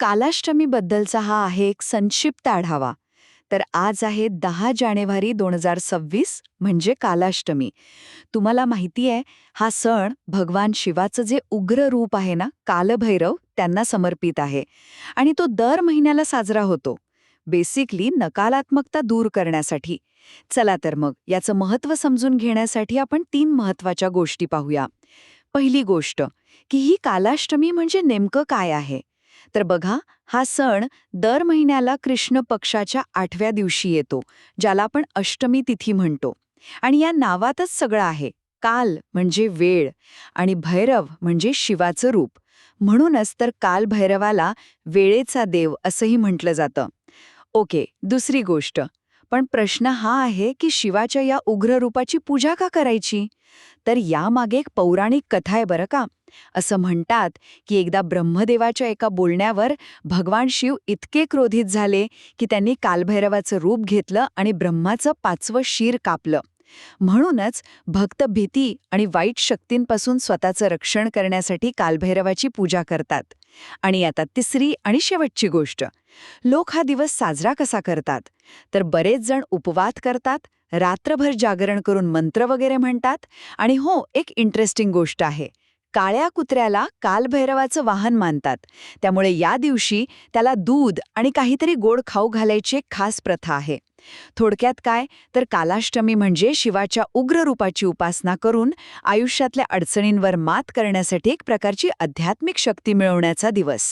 कालाष्टमीबद्दलचा हा आहे एक संक्षिप्त आढावा. तर आज आहे 10 जानेवारी 2026 म्हणजे कालाष्टमी. तुम्हाला माहिती आहे, हा सण भगवान शिवाचं जे उग्र रूप आहे ना, कालभैरव, त्यांना समर्पित आहे आणि तो दर महिन्याला साजरा होतो. बेसिकली नकारात्मकता दूर करण्यासाठी. चला तर मग याचं महत्त्व समजून घेण्यासाठी आपण 3 महत्त्वाच्या गोष्टी पाहूया. पहिली गोष्ट, की ही कालाष्टमी म्हणजे नेमकं काय आहे? तर बघा, हा सण दर महिन्याला कृष्ण पक्षाच्या 8व्या दिवशी येतो, ज्याला आपण अष्टमी तिथी म्हणतो. आणि या नावातच सगळं आहे. काल म्हणजे वेळ आणि भैरव म्हणजे शिवाचं रूप. म्हणूनच तर काल भैरवाला वेळेचा देव असंही म्हटलं जातं. ओके, दुसरी गोष्ट. पण प्रश्न हा आहे की शिवाच्या या उग्र रूपाची पूजा का करायची? तर यामागे एक पौराणिक कथा आहे बरं का. असं म्हणतात की एकदा ब्रह्मदेवाच्या एका बोलण्यावर भगवान शिव इतके क्रोधित झाले की त्यांनी कालभैरवाचं रूप घेतलं आणि ब्रह्माचं 5वं शीर कापलं. म्हणूनच भक्त भीती आणि वाईट शक्तींपासून स्वतःचं रक्षण करण्यासाठी कालभैरवाची पूजा करतात. आणि आता तिसरी आणि शेवटची गोष्ट. लोक हा दिवस साजरा कसा करतात? तर बरेच जण उपवास करतात, रात्रभर जागरण करून मंत्र वगैरे म्हणतात. आणि हो, एक इंटरेस्टिंग गोष्ट आहे. काळ्या कुत्र्याला कालभैरवाचं वाहन मानतात. त्यामुळे या दिवशी त्याला दूध आणि काहीतरी गोड खाऊ घालायची एक खास प्रथा आहे. थोडक्यात काय, तर कालाष्टमी म्हणजे शिवाच्या उग्र रूपाची उपासना करून आयुष्यातल्या अडचणींवर मात करण्यासाठी एक प्रकारची आध्यात्मिक शक्ती मिळवण्याचा दिवस.